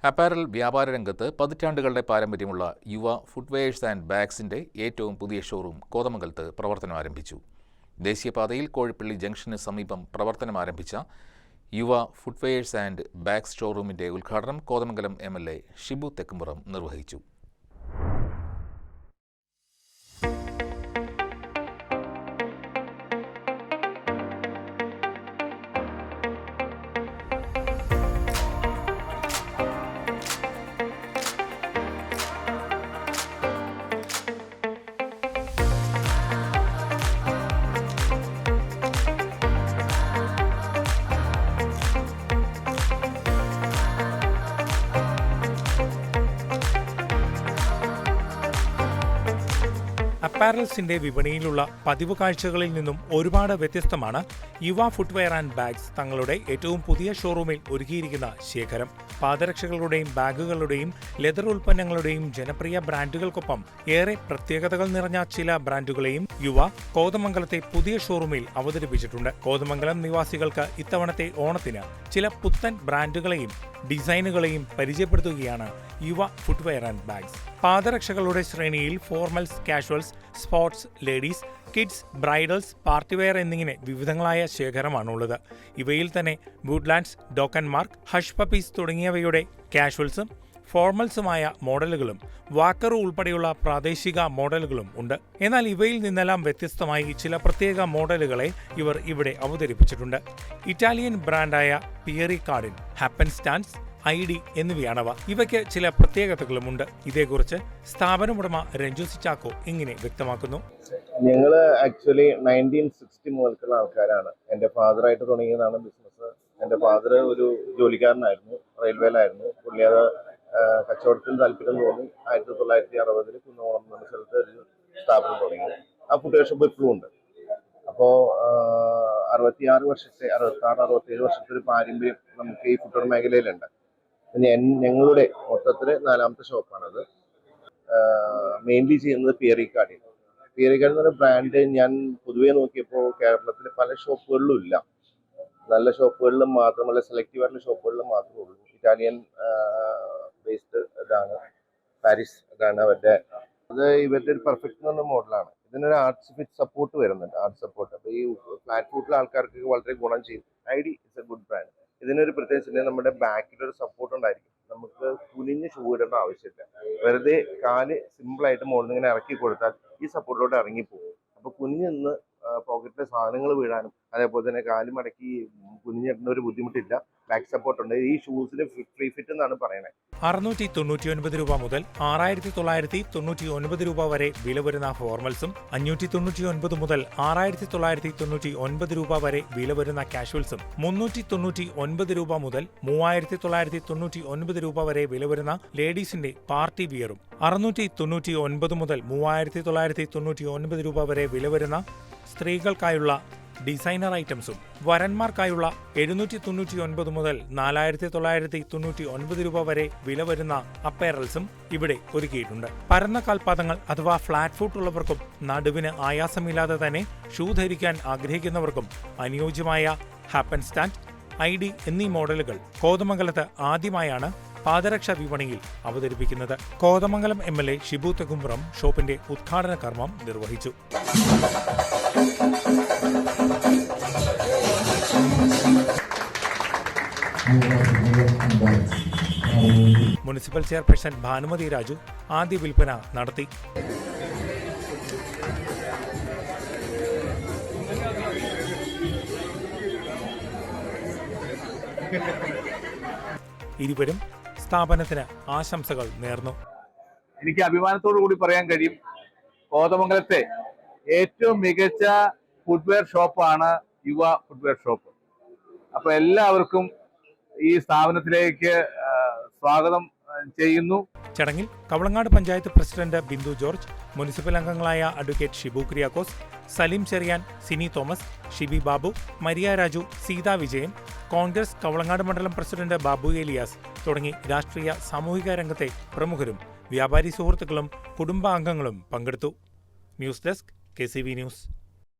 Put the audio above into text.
Apparel വ്യാപാര രംഗത്ത് പതിറ്റാണ്ടുകളുടെ പാരമ്പര്യമുള്ള യുവ ഫുട്വെയേഴ്സ് ആൻഡ് ബാഗ്സിന്റെ ഏറ്റവും പുതിയ ഷോറൂം കോതമംഗലത്ത് പ്രവർത്തനം ആരംഭിച്ചു. ദേശീയപാതയിൽ കോഴിപ്പള്ളി ജംഗ്ഷന് സമീപം പ്രവർത്തനം ആരംഭിച്ച യുവ ഫുട്വെയേഴ്സ് ആൻഡ് ബാഗ്സ് ഷോറൂമിന്റെ ഉദ്ഘാടനം കോതമംഗലം MLA ഷിബു തെക്കുംപുറം നിർവഹിച്ചു. അപ്പാരൽസിന്റെ വിപണിയിലുള്ള പതിവ് കാഴ്ചകളിൽ നിന്നും ഒരുപാട് വ്യത്യസ്തമാണ് യുവ ഫുട്വെയർ ആൻഡ് ബാഗ്സ് തങ്ങളുടെ ഏറ്റവും പുതിയ ഷോറൂമിൽ ഒരുക്കിയിരിക്കുന്ന ശേഖരം. പാദരക്ഷകളുടെയും ബാഗുകളുടെയും ലെതർ ഉൽപ്പന്നങ്ങളുടെയും ജനപ്രിയ ബ്രാൻഡുകൾക്കൊപ്പം ഏറെ പ്രത്യേകതകൾ നിറഞ്ഞ ചില ബ്രാൻഡുകളെയും യുവ കോതമംഗലത്തെ പുതിയ ഷോറൂമിൽ അവതരിപ്പിച്ചിട്ടുണ്ട്. കോതമംഗലം നിവാസികൾക്ക് ഇത്തവണത്തെ ഓണത്തിന് ചില പുത്തൻ ബ്രാൻഡുകളെയും ഡിസൈനുകളെയും പരിചയപ്പെടുത്തുകയാണ് യുവ ഫുട്വെയർ ആൻഡ് ബാഗ്സ്. പാദരക്ഷകളുടെ ശ്രേണിയിൽ formals, casuals, sports, ladies, kids, bridals, party wear എന്നിങ്ങനെ വിവിധങ്ങളായ ശേഖരമാണുള്ളത്. ഇവയിൽ തന്നെ വുഡ്ലാൻഡ്സ്, ഡോക്കൻമാർക്ക്, ഹഷ് പപ്പീസ് തുടങ്ങിയവയുടെ കാഷ്വൽസും ഫോർമൽസുമായ മോഡലുകളും വാക്കർ ഉൾപ്പെടെയുള്ള പ്രാദേശിക മോഡലുകളും ഉണ്ട്. എന്നാൽ ഇവയിൽ നിന്നെല്ലാം വ്യത്യസ്തമായി ചില പ്രത്യേക മോഡലുകളെ ഇവർ ഇവിടെ അവതരിപ്പിച്ചിട്ടുണ്ട്. ഇറ്റാലിയൻ ബ്രാൻഡായ പിയറി കാർഡിൻ, ഹാപ്പൻസ്റ്റാൻസ്, ID എന്നിവയാണവ. ഇവയ്ക്ക് ചില പ്രത്യേകതകളുമുണ്ട്. ഇതേക്കുറിച്ച് സ്ഥാപനമുടമ രഞ്ജു ചാക്കോ ഇങ്ങനെ വ്യക്തമാക്കുന്നു. ഞങ്ങൾ ആക്ച്വലി 1960 മുതൽക്കുള്ള ആൾക്കാരാണ്. എൻ്റെ ഫാദറായിട്ട് തുടങ്ങിയതാണ് ബിസിനസ്. എൻ്റെ ഫാദർ ഒരു ജോലിക്കാരനായിരുന്നു, റെയിൽവേയിലായിരുന്നു. പുള്ളി അത് കച്ചവടത്തിൽ താല്പര്യം തോന്നി 1960 കുന്നോളം എന്ന സ്ഥലത്ത് ഒരു സ്ഥാപനം തുടങ്ങി. ആ ഫുട്വെയർ ഷോപ്പ് ഇപ്പോഴും ഉണ്ട്. അപ്പോൾ 66 വർഷത്തെ 67 വർഷത്തെ ഒരു പാരമ്പര്യം നമുക്ക് ഈ ഫുട്വെയർ മേഖലയിലുണ്ട്. ഞങ്ങളുടെ മൊത്തത്തിൽ 4ാമത്തെ ഷോപ്പാണത്. മെയിൻലി ചെയ്യുന്നത് പിയറി കാർഡിൻ. പിയറി കാർഡിൻ എന്ന് പറഞ്ഞ ബ്രാൻഡ് ഞാൻ പൊതുവേ നോക്കിയപ്പോൾ കേരളത്തിൽ പല ഷോപ്പുകളിലും ഇല്ല. നല്ല ഷോപ്പുകളിലും മാത്രമല്ല, സെലക്റ്റീവ് ആയിട്ടുള്ള ഷോപ്പുകളിലും മാത്രമേ ഉള്ളൂ. ഇറ്റാലിയൻ ബേസ്ഡ് ഇതാണ്, പാരീസ് ഇതാണ് അവരുടെ. അത് ഇവരുടെ ഒരു പെർഫെക്റ്റ് എന്ന് പറഞ്ഞ മോഡലാണ്. ഇതിനൊരു ആർട്സ് ഫിറ്റ് സപ്പോർട്ട് വരുന്നുണ്ട്, ആർട്സ് സപ്പോർട്ട്. അപ്പോൾ ഈ ഫ്ലാറ്റ് ഫുട്ടിലെ ആൾക്കാർക്ക് വളരെ ഗുണം ചെയ്യും. ID is A good brand. ഇതിനൊരു പ്രത്യേകിച്ച് നമ്മുടെ ബാക്കിലൊരു സപ്പോർട്ട് ഉണ്ടായിരിക്കും. നമുക്ക് കുനിഞ്ഞ് ഷൂ ഇടേണ്ട ആവശ്യമില്ല. വെറുതെ കാല് സിമ്പിളായിട്ട് മുകളിൽ ഇങ്ങനെ ഇറക്കി കൊടുത്താൽ ഈ സപ്പോർട്ടിലോട്ട് ഇറങ്ങിപ്പോകും. അപ്പോൾ കുനിഞ്ഞ് നിന്ന് പോക്കറ്റിലെ സാധനങ്ങൾ വീഴാനും അതേപോലെ തന്നെ കാല് മടക്കി കുനിഞ്ഞിടുന്ന ഒരു ബുദ്ധിമുട്ടില്ല. ബാക്ക് സപ്പോർട്ട് ഉണ്ട്. ഈ ഷൂസിന് ഫ്രീ ഫിറ്റ് എന്നാണ് പറയുന്നത്. 699 രൂപ മുതൽ 6999 രൂപ വരെ വില വരുന്ന ഫോർമൽസും 599 മുതൽ 6999 രൂപ വരെ വില വരുന്ന കാഷ്വൽസും 399 രൂപ മുതൽ 3999 രൂപ വരെ വില വരുന്ന ലേഡീസിന്റെ പാർട്ടി വിയറും 699 മുതൽ 3999 രൂപ വരെ വില വരുന്ന സ്ത്രീകൾക്കായുള്ള ഡിസൈനർ ഐറ്റംസും വരന്മാർക്കായുള്ള 799 മുതൽ 4999 രൂപ വരെ വില വരുന്ന അപ്പേറൽസും ഇവിടെ ഒരുക്കിയിട്ടുണ്ട്. പരന്ന കാൽപാദങ്ങൾ അഥവാ ഫ്ലാറ്റ് ഫുട്ട് ഉള്ളവർക്കും നടുവിന് ആയാസമില്ലാതെ തന്നെ ഷൂ ധരിക്കാൻ ആഗ്രഹിക്കുന്നവർക്കും അനുയോജ്യമായ ഹാപ്പൻ സ്റ്റാൻഡ്, ID എന്നീ മോഡലുകൾ കോതമംഗലത്ത് ആദ്യമായാണ് പാദരക്ഷ വിപണിയിൽ അവതരിപ്പിക്കുന്നത്. കോതമംഗലം MLA ഷിബു തെക്കുംപുറം ഷോപ്പിന്റെ ഉദ്ഘാടന കർമ്മം നിർവഹിച്ചു. മുനിസിപ്പൽ ചെയർപേഴ്സൺ ഭാനുമതി രാജു ആദ്യ വിൽപ്പന നടത്തി. ഇരുവരും സ്ഥാപനത്തിന് ആശംസകൾ നേർന്നു. എനിക്ക് അഭിമാനത്തോടു കൂടി പറയാൻ കഴിയും, കോതമംഗലത്തെ ഏറ്റവും മികച്ച ഫുട്വെയർ ഷോപ്പാണ് യുവ ഫുട്വെയർ ഷോപ്പ്. അപ്പൊ എല്ലാവർക്കും ഈ സ്ഥാപനത്തിലേക്ക് സ്വാഗതം ചെയ്യുന്നു. ചടങ്ങിൽ Kavalangad panchayat president Bindu George, municipal അംഗങ്ങളായ advocate Shibu Kuriakose, Saleem Cherian, Sini Thomas, Shibi Babu, Maria Raju, Seetha Vijayan, Congress Kavalangad മണ്ഡലം പ്രസിഡന്റ് ബാബു ഏലിയാസ് തുടങ്ങി രാഷ്ട്രീയ സാമൂഹിക രംഗത്തെ പ്രമുഖരും വ്യാപാരി സുഹൃത്തുക്കളും കുടുംബാംഗങ്ങളും പങ്കെടുത്തു. News desk KCV news.